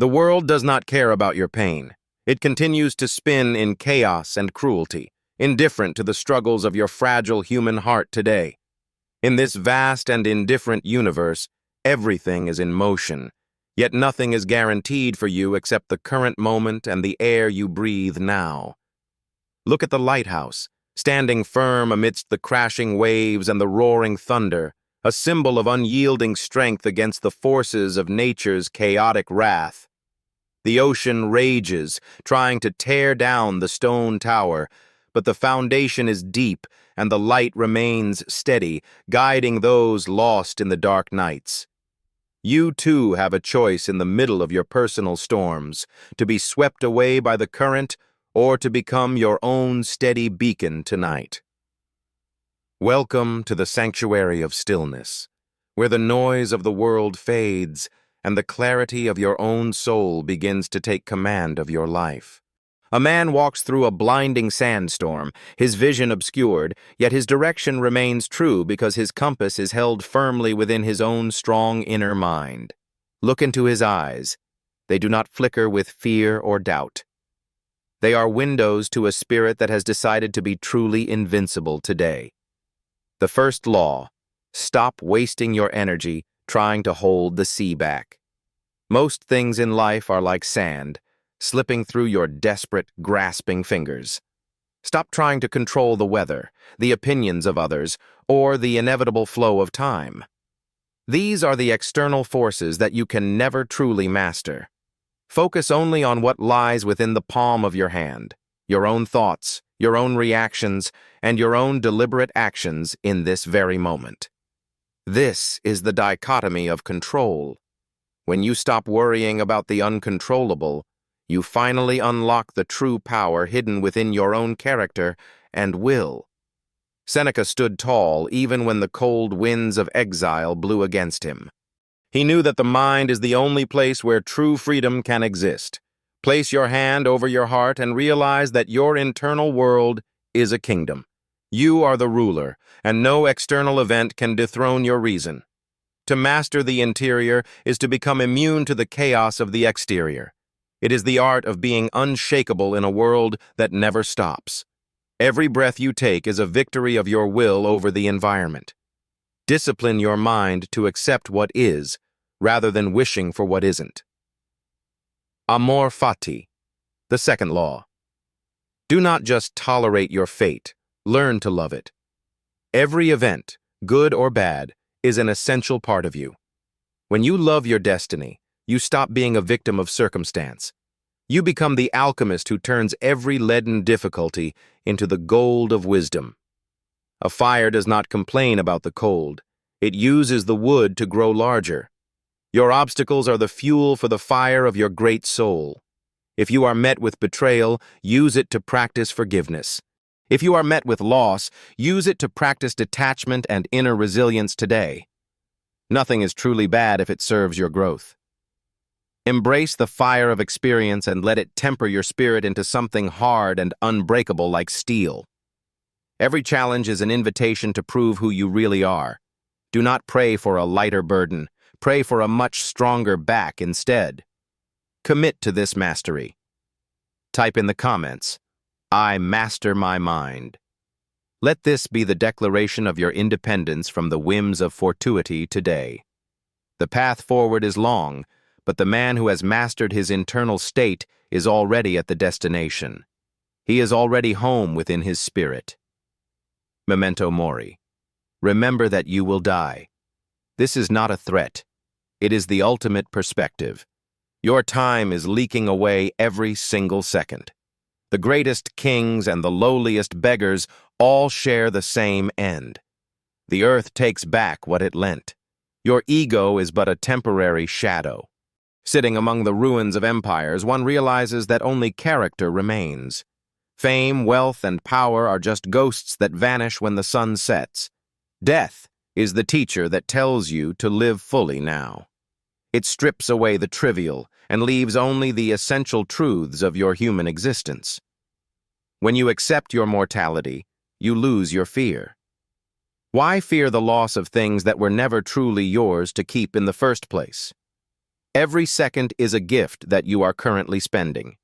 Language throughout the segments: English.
The world does not care about your pain. It continues to spin in chaos and cruelty, indifferent to the struggles of your fragile human heart today. In this vast and indifferent universe, everything is in motion, yet nothing is guaranteed for you except the current moment and the air you breathe now. Look at the lighthouse, standing firm amidst the crashing waves and the roaring thunder, a symbol of unyielding strength against the forces of nature's chaotic wrath. The ocean rages, trying to tear down the stone tower, but the foundation is deep and the light remains steady, guiding those lost in the dark nights. You too have a choice in the middle of your personal storms, to be swept away by the current or to become your own steady beacon tonight. Welcome to the sanctuary of stillness, where the noise of the world fades and the clarity of your own soul begins to take command of your life. A man walks through a blinding sandstorm, his vision obscured, yet his direction remains true because his compass is held firmly within his own strong inner mind. Look into his eyes. They do not flicker with fear or doubt. They are windows to a spirit that has decided to be truly invincible today. The first law: stop wasting your energy trying to hold the sea back. Most things in life are like sand, slipping through your desperate, grasping fingers. Stop trying to control the weather, the opinions of others, or the inevitable flow of time. These are the external forces that you can never truly master. Focus only on what lies within the palm of your hand, your own thoughts, your own reactions, and your own deliberate actions in this very moment. This is the dichotomy of control. When you stop worrying about the uncontrollable, you finally unlock the true power hidden within your own character and will. Seneca stood tall even when the cold winds of exile blew against him. He knew that the mind is the only place where true freedom can exist. Place your hand over your heart and realize that your internal world is a kingdom. You are the ruler, and no external event can dethrone your reason. To master the interior is to become immune to the chaos of the exterior. It is the art of being unshakable in a world that never stops. Every breath you take is a victory of your will over the environment. Discipline your mind to accept what is, rather than wishing for what isn't. Amor fati, the second law. Do not just tolerate your fate, learn to love it. Every event, good or bad, is an essential part of you. When you love your destiny, you stop being a victim of circumstance. You become the alchemist who turns every leaden difficulty into the gold of wisdom. A fire does not complain about the cold. It uses the wood to grow larger. Your obstacles are the fuel for the fire of your great soul. If you are met with betrayal, use it to practice forgiveness. If you are met with loss, use it to practice detachment and inner resilience today. Nothing is truly bad if it serves your growth. Embrace the fire of experience and let it temper your spirit into something hard and unbreakable like steel. Every challenge is an invitation to prove who you really are. Do not pray for a lighter burden. Pray for a much stronger back instead. Commit to this mastery. Type in the comments, "I master my mind." Let this be the declaration of your independence from the whims of fortuity today. The path forward is long, but the man who has mastered his internal state is already at the destination. He is already home within his spirit. Memento mori. Remember that you will die. This is not a threat. It is the ultimate perspective. Your time is leaking away every single second. The greatest kings and the lowliest beggars all share the same end. The earth takes back what it lent. Your ego is but a temporary shadow. Sitting among the ruins of empires, one realizes that only character remains. Fame, wealth, and power are just ghosts that vanish when the sun sets. Death is the teacher that tells you to live fully now. It strips away the trivial and leaves only the essential truths of your human existence. When you accept your mortality, you lose your fear. Why fear the loss of things that were never truly yours to keep in the first place? Every second is a gift that you are currently spending.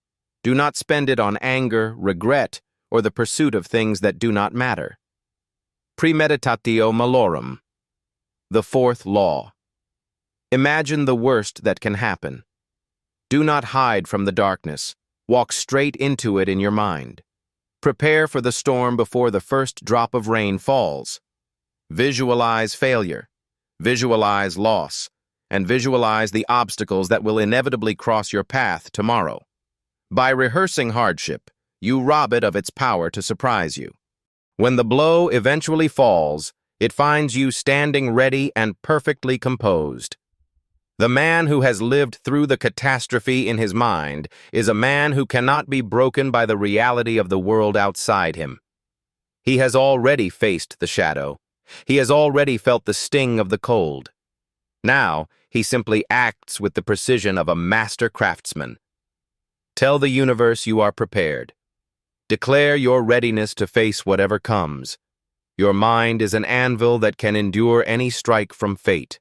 Do not spend it on anger, regret, or the pursuit of things that do not matter. Premeditatio malorum. The fourth law. Imagine the worst that can happen. Do not hide from the darkness. Walk straight into it in your mind. Prepare for the storm before the first drop of rain falls. Visualize failure. Visualize loss. And visualize the obstacles that will inevitably cross your path tomorrow. By rehearsing hardship, you rob it of its power to surprise you. When the blow eventually falls, it finds you standing ready and perfectly composed. The man who has lived through the catastrophe in his mind is a man who cannot be broken by the reality of the world outside him. He has already faced the shadow. He has already felt the sting of the cold. Now, he simply acts with the precision of a master craftsman. Tell the universe you are prepared. Declare your readiness to face whatever comes. Your mind is an anvil that can endure any strike from fate.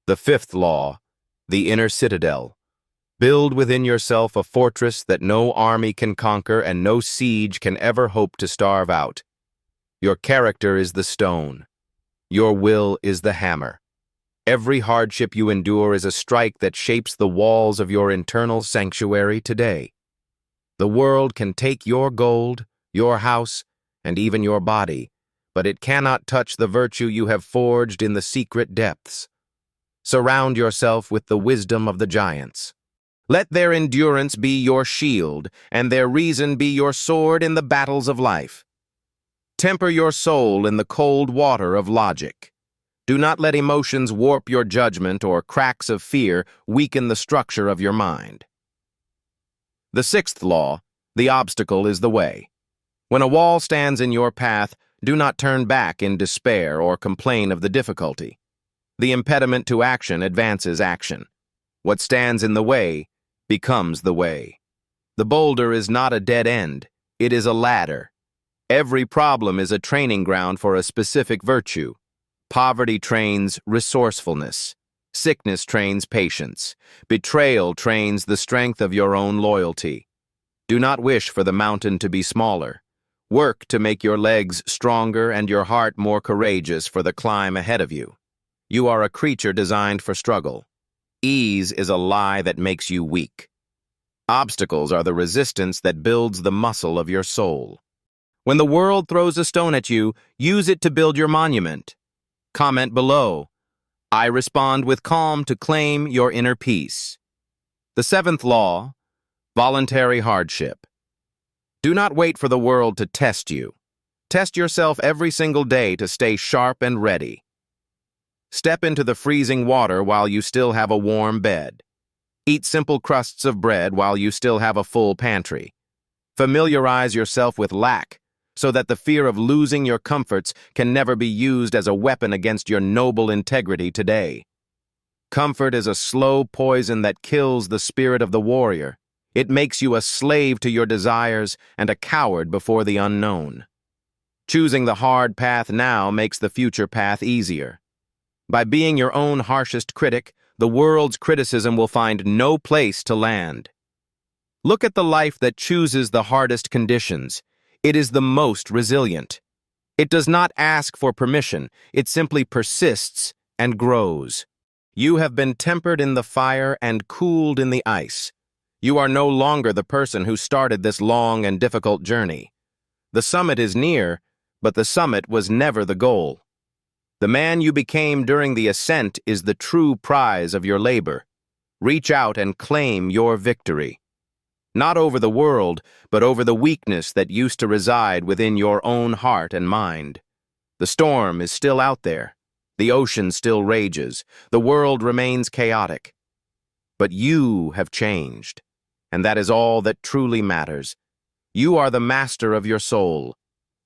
The fifth law, the inner citadel. Build within yourself a fortress that no army can conquer and no siege can ever hope to starve out. Your character is the stone. Your will is the hammer. Every hardship you endure is a strike that shapes the walls of your internal sanctuary today. The world can take your gold, your house, and even your body, but it cannot touch the virtue you have forged in the secret depths. Surround yourself with the wisdom of the giants. Let their endurance be your shield, and their reason be your sword in the battles of life. Temper your soul in the cold water of logic. Do not let emotions warp your judgment or cracks of fear weaken the structure of your mind. The sixth law, the obstacle is the way. When a wall stands in your path, do not turn back in despair or complain of the difficulty. The impediment to action advances action. What stands in the way becomes the way. The boulder is not a dead end, it is a ladder. Every problem is a training ground for a specific virtue. Poverty trains resourcefulness. Sickness trains patience. Betrayal trains the strength of your own loyalty. Do not wish for the mountain to be smaller. Work to make your legs stronger and your heart more courageous for the climb ahead of you. You are a creature designed for struggle. Ease is a lie that makes you weak. Obstacles are the resistance that builds the muscle of your soul. When the world throws a stone at you, use it to build your monument. Comment below. I respond with calm to claim your inner peace. The seventh law, voluntary hardship. Do not wait for the world to test you. Test yourself every single day to stay sharp and ready. Step into the freezing water while you still have a warm bed. Eat simple crusts of bread while you still have a full pantry. Familiarize yourself with lack, so that the fear of losing your comforts can never be used as a weapon against your noble integrity today. Comfort is a slow poison that kills the spirit of the warrior. It makes you a slave to your desires and a coward before the unknown. Choosing the hard path now makes the future path easier. By being your own harshest critic, the world's criticism will find no place to land. Look at the life that chooses the hardest conditions. It is the most resilient. It does not ask for permission, it simply persists and grows. You have been tempered in the fire and cooled in the ice. You are no longer the person who started this long and difficult journey. The summit is near, but the summit was never the goal. The man you became during the ascent is the true prize of your labor. Reach out and claim your victory. Not over the world, but over the weakness that used to reside within your own heart and mind. The storm is still out there. The ocean still rages. The world remains chaotic. But you have changed, and that is all that truly matters. You are the master of your soul.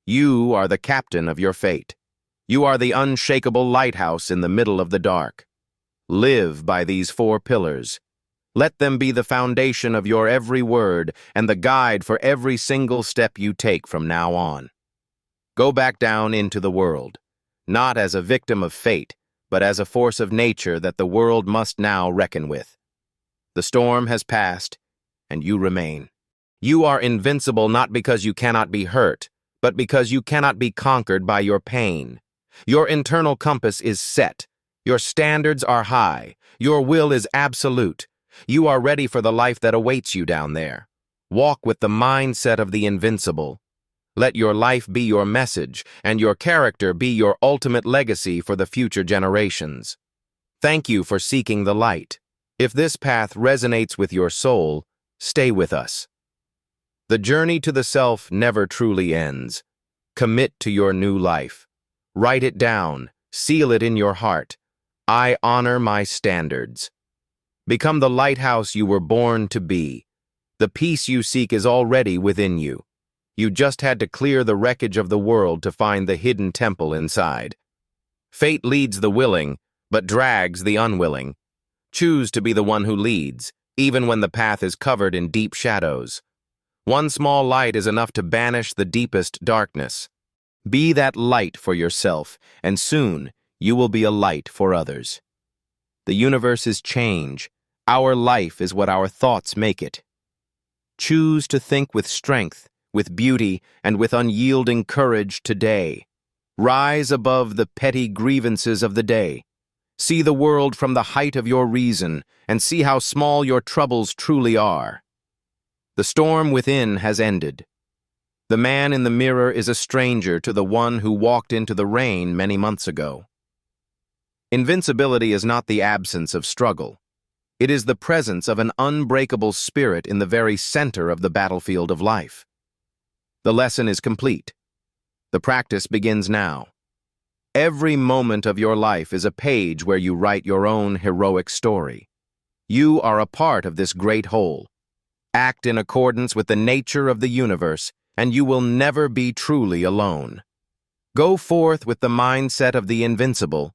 You are the captain of your fate. You are the unshakable lighthouse in the middle of the dark. Live by these 4 pillars. Let them be the foundation of your every word and the guide for every single step you take from now on. Go back down into the world, not as a victim of fate, but as a force of nature that the world must now reckon with. The storm has passed, and you remain. You are invincible not because you cannot be hurt, but because you cannot be conquered by your pain. Your internal compass is set. Your standards are high. Your will is absolute. You are ready for the life that awaits you down there. Walk with the mindset of the invincible. Let your life be your message, and your character be your ultimate legacy for the future generations. Thank you for seeking the light. If this path resonates with your soul, stay with us. The journey to the self never truly ends. Commit to your new life. Write it down. Seal it in your heart. I honor my standards. Become the lighthouse you were born to be. The peace you seek is already within you. You just had to clear the wreckage of the world to find the hidden temple inside. Fate leads the willing, but drags the unwilling. Choose to be the one who leads, even when the path is covered in deep shadows. One small light is enough to banish the deepest darkness. Be that light for yourself, and soon you will be a light for others. The universe is change. Our life is what our thoughts make it. Choose to think with strength, with beauty, and with unyielding courage today. Rise above the petty grievances of the day. See the world from the height of your reason, and see how small your troubles truly are. The storm within has ended. The man in the mirror is a stranger to the one who walked into the rain many months ago. Invincibility is not the absence of struggle. It is the presence of an unbreakable spirit in the very center of the battlefield of life. The lesson is complete. The practice begins now. Every moment of your life is a page where you write your own heroic story. You are a part of this great whole. Act in accordance with the nature of the universe, and you will never be truly alone. Go forth with the mindset of the invincible,